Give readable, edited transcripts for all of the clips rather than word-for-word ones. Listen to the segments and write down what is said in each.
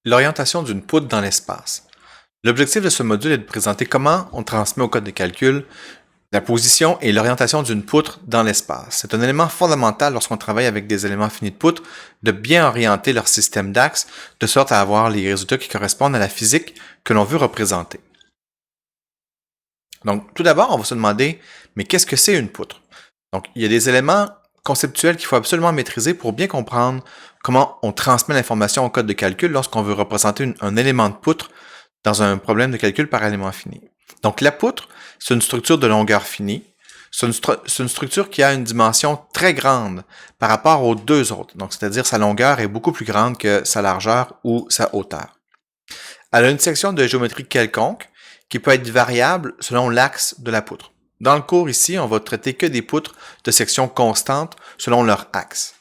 L'orientation d'une poutre dans l'espace. L'objectif de ce module est de présenter comment on transmet au code de calcul la position et l'orientation d'une poutre dans l'espace. C'est un élément fondamental lorsqu'on travaille avec des éléments finis de poutre de bien orienter leur système d'axes de sorte à avoir les résultats qui correspondent à la physique que l'on veut représenter. Donc, tout d'abord, on va se demander, mais qu'est-ce que c'est une poutre? Donc, il y a des éléments conceptuels qu'il faut absolument maîtriser pour bien comprendre comment on transmet l'information au code de calcul lorsqu'on veut représenter un élément de poutre dans un problème de calcul par élément fini. Donc, la poutre, c'est une structure de longueur finie. C'est une structure qui a une dimension très grande par rapport aux deux autres. Donc, c'est-à-dire sa longueur est beaucoup plus grande que sa largeur ou sa hauteur. Elle a une section de géométrie quelconque qui peut être variable selon l'axe de la poutre. Dans le cours ici, on va traiter que des poutres de section constante selon leur axe.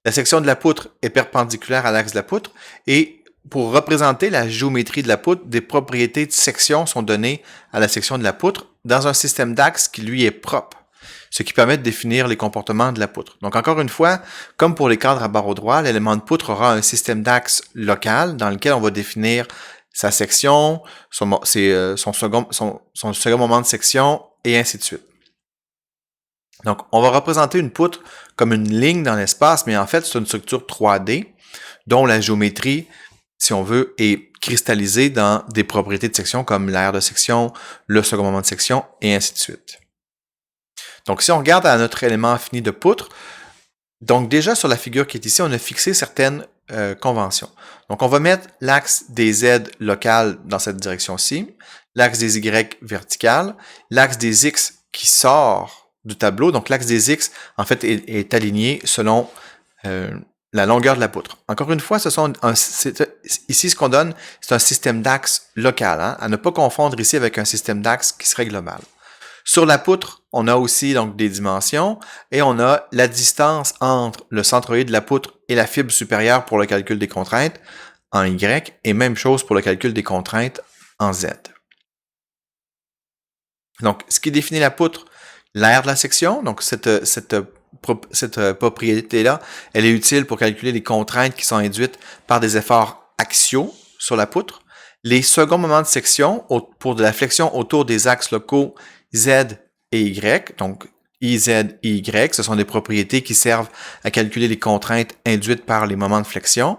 La section de la poutre est perpendiculaire à l'axe de la poutre et pour représenter la géométrie de la poutre, des propriétés de section sont données à la section de la poutre dans un système d'axes qui lui est propre, ce qui permet de définir les comportements de la poutre. Donc encore une fois, comme pour les cadres à barreaux droits, l'élément de poutre aura un système d'axes local dans lequel on va définir sa section, son second moment de section, et ainsi de suite. Donc, on va représenter une poutre comme une ligne dans l'espace, mais en fait, c'est une structure 3D dont la géométrie, si on veut, est cristallisée dans des propriétés de section comme l'aire de section, le second moment de section, et ainsi de suite. Donc, si on regarde à notre élément fini de poutre, donc déjà sur la figure qui est ici, on a fixé certaines conventions. Donc, on va mettre l'axe des Z local dans cette direction-ci, l'axe des Y vertical, l'axe des X qui sort du tableau. Donc, l'axe des X, en fait, est aligné selon la longueur de la poutre. Encore une fois, ici, ce qu'on donne, c'est un système d'axe local, hein, à ne pas confondre ici avec un système d'axe qui serait global. Sur la poutre, on a aussi donc des dimensions et on a la distance entre le centroïde de la poutre et la fibre supérieure pour le calcul des contraintes en Y et même chose pour le calcul des contraintes en Z. Donc, ce qui définit la poutre, l'aire de la section, donc cette propriété-là, elle est utile pour calculer les contraintes qui sont induites par des efforts axiaux sur la poutre. Les seconds moments de section pour de la flexion autour des axes locaux Z et Y, donc IZ et Y, ce sont des propriétés qui servent à calculer les contraintes induites par les moments de flexion.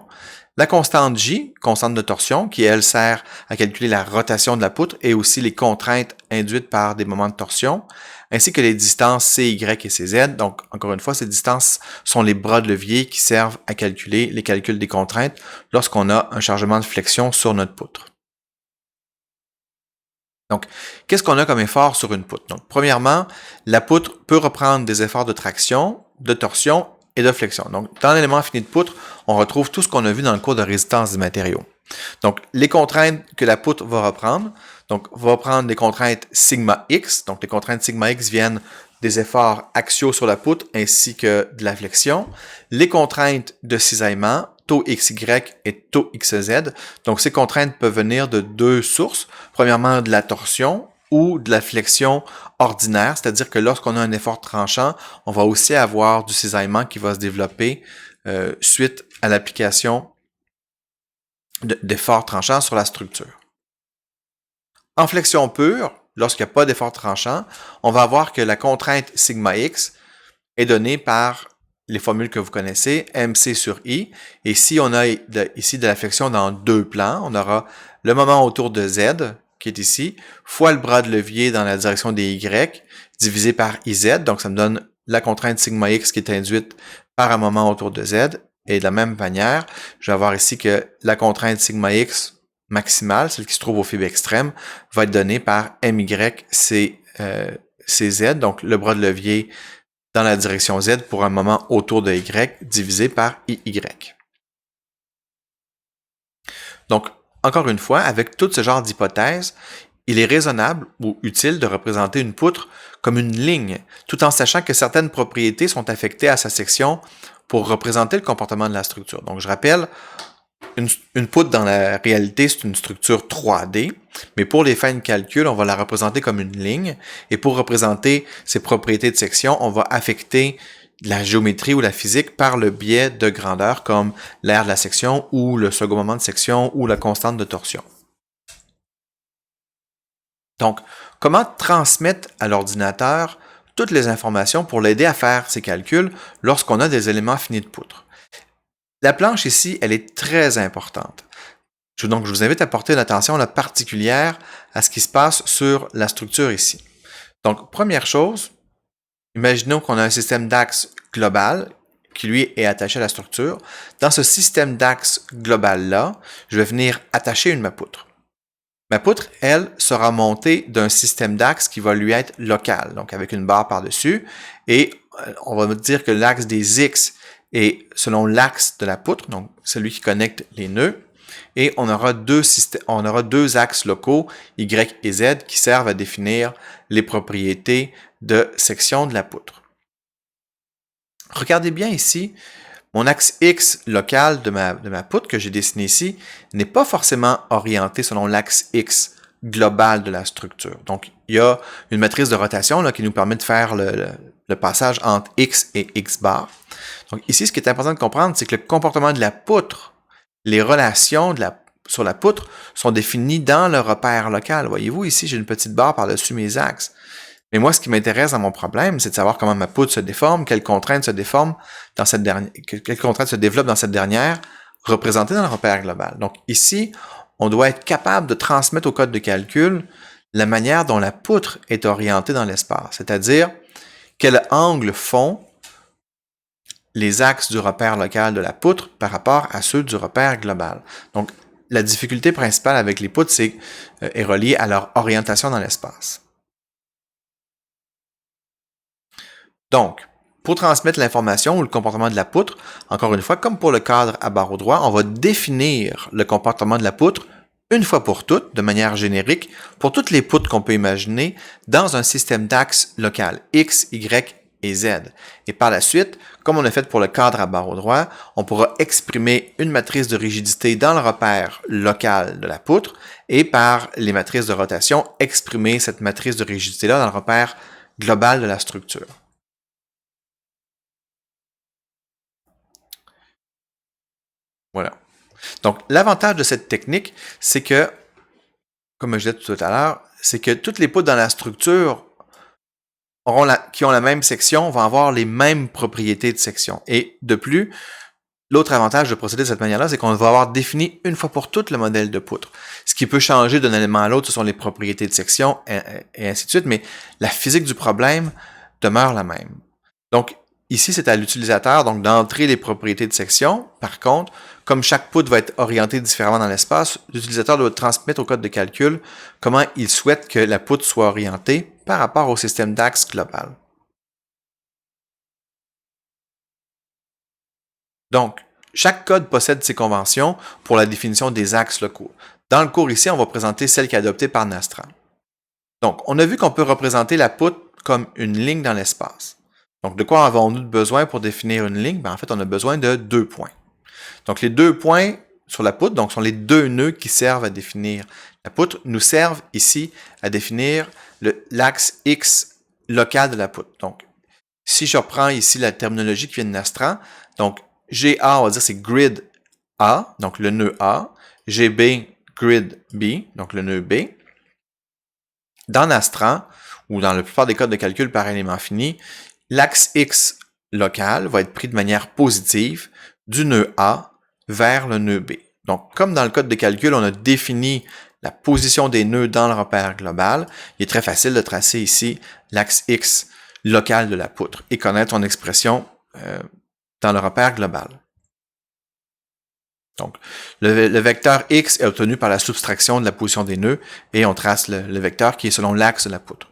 La constante J, constante de torsion, qui elle sert à calculer la rotation de la poutre et aussi les contraintes induites par des moments de torsion, ainsi que les distances CY et CZ. Donc, encore une fois, ces distances sont les bras de levier qui servent à calculer les calculs des contraintes lorsqu'on a un chargement de flexion sur notre poutre. Donc, qu'est-ce qu'on a comme effort sur une poutre? Donc, premièrement, la poutre peut reprendre des efforts de traction, de torsion et de flexion. Donc, dans l'élément fini de poutre, on retrouve tout ce qu'on a vu dans le cours de résistance des matériaux. Donc, les contraintes que la poutre va reprendre, donc, va prendre des contraintes sigma x. Donc, les contraintes sigma x viennent des efforts axiaux sur la poutre ainsi que de la flexion. Les contraintes de cisaillement, taux XY et taux XZ. Donc, ces contraintes peuvent venir de deux sources. Premièrement, de la torsion ou de la flexion ordinaire, c'est-à-dire que lorsqu'on a un effort tranchant, on va aussi avoir du cisaillement qui va se développer suite à l'application d'efforts tranchants sur la structure. En flexion pure, lorsqu'il n'y a pas d'effort tranchant, on va avoir que la contrainte sigma x est donnée par les formules que vous connaissez, MC sur I. Et si on a ici de la flexion dans deux plans, on aura le moment autour de Z, qui est ici, fois le bras de levier dans la direction des Y, divisé par IZ. Donc, ça me donne la contrainte sigma x qui est induite par un moment autour de Z. Et de la même manière, je vais avoir ici que la contrainte sigma x maximale, celle qui se trouve aux fibres extrêmes, va être donnée par MY CZ, donc le bras de levier dans la direction Z pour un moment autour de Y divisé par IY. Donc, encore une fois, avec tout ce genre d'hypothèses, il est raisonnable ou utile de représenter une poutre comme une ligne, tout en sachant que certaines propriétés sont affectées à sa section pour représenter le comportement de la structure. Donc, je rappelle, une poutre dans la réalité, c'est une structure 3D, mais pour les fins de calcul, on va la représenter comme une ligne, et pour représenter ses propriétés de section, on va affecter la géométrie ou la physique par le biais de grandeurs comme l'aire de la section ou le second moment de section ou la constante de torsion. Donc, comment transmettre à l'ordinateur toutes les informations pour l'aider à faire ses calculs lorsqu'on a des éléments finis de poutre? La planche ici, elle est très importante. Donc, je vous invite à porter une attention particulière à ce qui se passe sur la structure ici. Donc, première chose, imaginons qu'on a un système d'axe global qui, lui, est attaché à la structure. Dans ce système d'axe global-là, je vais venir attacher ma poutre. Ma poutre, elle, sera montée d'un système d'axe qui va lui être local, donc avec une barre par-dessus. Et on va dire que l'axe des X est selon l'axe de la poutre, donc celui qui connecte les nœuds. Et on aura deux axes locaux, Y et Z, qui servent à définir les propriétés de section de la poutre. Regardez bien ici, mon axe X local de ma poutre que j'ai dessiné ici n'est pas forcément orienté selon l'axe X global de la structure. Donc, il y a une matrice de rotation là, qui nous permet de faire le passage entre X et X bar. Donc ici, ce qui est important de comprendre, c'est que le comportement de la poutre, les relations sur la poutre sont définies dans le repère local. Voyez-vous, ici, j'ai une petite barre par-dessus mes axes. Mais moi, ce qui m'intéresse dans mon problème, c'est de savoir comment ma poutre se déforme, quelles contraintes se déforment dans cette dernière, quelles contraintes se développent dans cette dernière, représentées dans le repère global. Donc ici, on doit être capable de transmettre au code de calcul la manière dont la poutre est orientée dans l'espace, c'est-à-dire quel angle font les axes du repère local de la poutre par rapport à ceux du repère global. Donc, la difficulté principale avec les poutres est reliée à leur orientation dans l'espace. Donc, pour transmettre l'information ou le comportement de la poutre, encore une fois, comme pour le cadre à barreaux droits, on va définir le comportement de la poutre une fois pour toutes, de manière générique, pour toutes les poutres qu'on peut imaginer dans un système d'axes local X, Y et Z. Et par la suite, comme on a fait pour le cadre à barreaux droits, on pourra exprimer une matrice de rigidité dans le repère local de la poutre et par les matrices de rotation, exprimer cette matrice de rigidité-là dans le repère global de la structure. Voilà. Donc, l'avantage de cette technique, c'est que, comme je disais tout à l'heure, c'est que toutes les poutres dans la structure qui ont la même section vont avoir les mêmes propriétés de section. Et de plus, l'autre avantage de procéder de cette manière-là, c'est qu'on va avoir défini une fois pour toutes le modèle de poutre. Ce qui peut changer d'un élément à l'autre, ce sont les propriétés de section et ainsi de suite, mais la physique du problème demeure la même. Donc, ici, c'est à l'utilisateur donc d'entrer les propriétés de section. Par contre, comme chaque poutre va être orientée différemment dans l'espace, l'utilisateur doit transmettre au code de calcul comment il souhaite que la poutre soit orientée par rapport au système d'axe global. Donc, chaque code possède ses conventions pour la définition des axes locaux. Dans le cours ici, on va présenter celle qui est adoptée par Nastran. Donc, on a vu qu'on peut représenter la poutre comme une ligne dans l'espace. Donc, de quoi avons-nous besoin pour définir une ligne? En fait, on a besoin de 2 points. Donc, les 2 points sur la poutre, donc, sont les 2 nœuds qui servent à définir la poutre, nous servent ici à définir l'axe X local de la poutre. Donc, si je reprends ici la terminologie qui vient de Nastran, donc, GA, on va dire c'est grid A, donc le nœud A, GB, grid B, donc le nœud B. Dans Nastran, ou dans la plupart des codes de calcul par élément fini, l'axe X local va être pris de manière positive du nœud A vers le nœud B. Donc, comme dans le code de calcul, on a défini la position des nœuds dans le repère global, il est très facile de tracer ici l'axe X local de la poutre et connaître son expression dans le repère global. Donc, le vecteur X est obtenu par la soustraction de la position des nœuds et on trace le vecteur qui est selon l'axe de la poutre.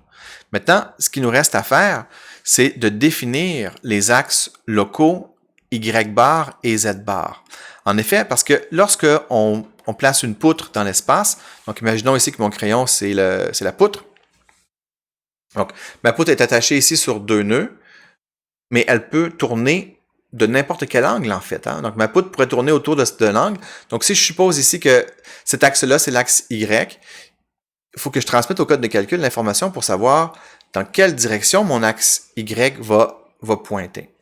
Maintenant, ce qu'il nous reste à faire, c'est de définir les axes locaux Y bar et Z bar. En effet, parce que lorsque on place une poutre dans l'espace, donc imaginons ici que mon crayon, c'est la poutre. Donc, ma poutre est attachée ici sur 2 nœuds, mais elle peut tourner de n'importe quel angle, en fait. Donc, ma poutre pourrait tourner autour de l'angle. Donc, si je suppose ici que cet axe-là, c'est l'axe Y, il faut que je transmette au code de calcul l'information pour savoir dans quelle direction mon axe Y va pointer.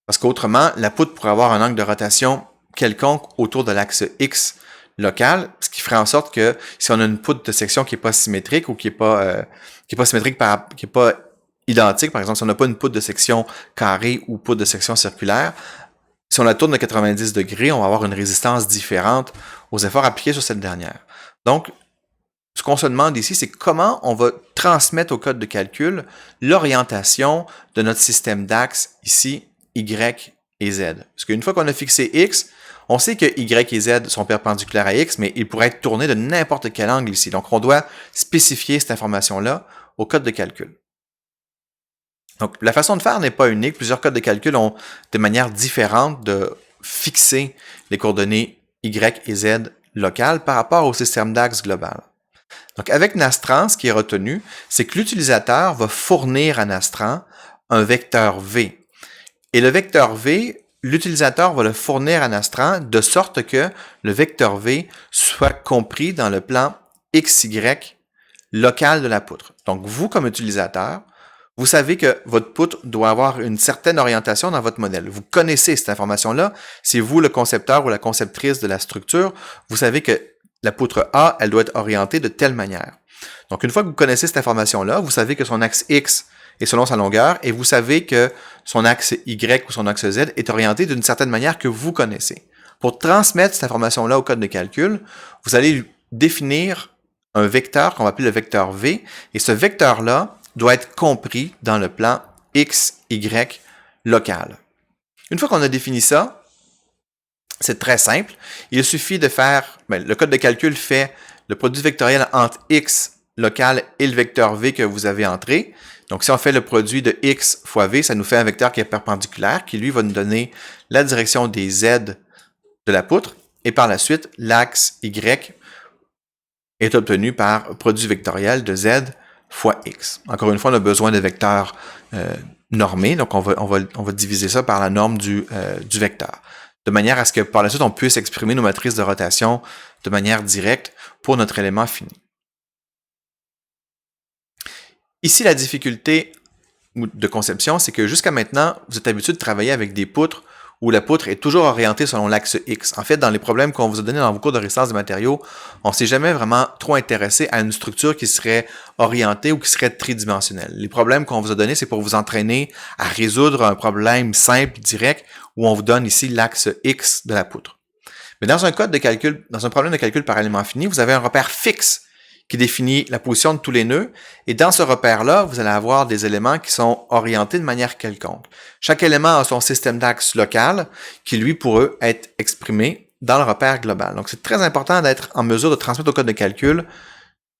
Parce qu'autrement, la poutre pourrait avoir un angle de rotation quelconque autour de l'axe X local, ce qui ferait en sorte que si on a une poutre de section qui n'est pas symétrique ou qui n'est pas symétrique, qui n'est pas identique, par exemple, si on n'a pas une poutre de section carrée ou poutre de section circulaire, si on la tourne de 90 degrés, on va avoir une résistance différente aux efforts appliqués sur cette dernière. Donc, ce qu'on se demande ici, c'est comment on va transmettre au code de calcul l'orientation de notre système d'axes, ici, Y et Z. Parce qu'une fois qu'on a fixé X, on sait que Y et Z sont perpendiculaires à X, mais ils pourraient être tournés de n'importe quel angle ici. Donc, on doit spécifier cette information-là au code de calcul. Donc, la façon de faire n'est pas unique. Plusieurs codes de calcul ont des manières différentes de fixer les coordonnées Y et Z locales par rapport au système d'axe global. Donc, avec Nastran, ce qui est retenu, c'est que l'utilisateur va fournir à Nastran un vecteur V. Et le vecteur V, l'utilisateur va le fournir à Nastran de sorte que le vecteur V soit compris dans le plan XY local de la poutre. Donc, vous, comme utilisateur, vous savez que votre poutre doit avoir une certaine orientation dans votre modèle. Vous connaissez cette information-là. C'est vous, le concepteur ou la conceptrice de la structure. Vous savez que la poutre A, elle doit être orientée de telle manière. Donc, une fois que vous connaissez cette information-là, vous savez que son axe X est selon sa longueur et vous savez que son axe Y ou son axe Z est orienté d'une certaine manière que vous connaissez. Pour transmettre cette information-là au code de calcul, vous allez définir un vecteur qu'on va appeler le vecteur V et ce vecteur-là doit être compris dans le plan X, Y local. Une fois qu'on a défini ça, c'est très simple. Il suffit de faire, le code de calcul fait le produit vectoriel entre X local et le vecteur V que vous avez entré. Donc, si on fait le produit de X fois V, ça nous fait un vecteur qui est perpendiculaire, qui lui va nous donner la direction des Z de la poutre. Et par la suite, l'axe Y est obtenu par produit vectoriel de Z fois X. Encore une fois, on a besoin de vecteurs normés, donc on va diviser ça par la norme du vecteur, de manière à ce que par la suite, on puisse exprimer nos matrices de rotation de manière directe pour notre élément fini. Ici, la difficulté de conception, c'est que jusqu'à maintenant, vous êtes habitué de travailler avec des poutres où la poutre est toujours orientée selon l'axe X. En fait, dans les problèmes qu'on vous a donnés dans vos cours de résistance des matériaux, on ne s'est jamais vraiment trop intéressé à une structure qui serait orientée ou qui serait tridimensionnelle. Les problèmes qu'on vous a donnés, c'est pour vous entraîner à résoudre un problème simple, direct, où on vous donne ici l'axe X de la poutre. Mais dans un code de calcul, dans un problème de calcul par élément fini, vous avez un repère fixe qui définit la position de tous les nœuds. Et dans ce repère-là, vous allez avoir des éléments qui sont orientés de manière quelconque. Chaque élément a son système d'axe local qui, lui, pourrait être exprimé dans le repère global. Donc, c'est très important d'être en mesure de transmettre au code de calcul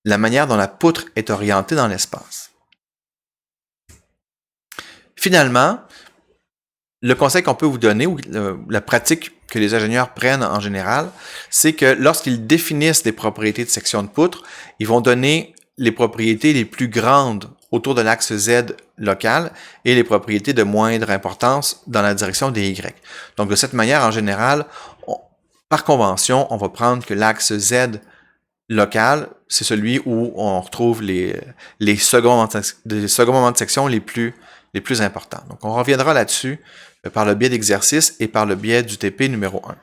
la manière dont la poutre est orientée dans l'espace. Finalement, le conseil qu'on peut vous donner, ou la pratique que les ingénieurs prennent en général, c'est que lorsqu'ils définissent des propriétés de section de poutre, ils vont donner les propriétés les plus grandes autour de l'axe Z local et les propriétés de moindre importance dans la direction des Y. Donc, de cette manière, en général, par convention, on va prendre que l'axe Z local, c'est celui où on retrouve les seconds moments de section les plus importants. Donc, on reviendra là-dessus par le biais d'exercices et par le biais du TP numéro 1.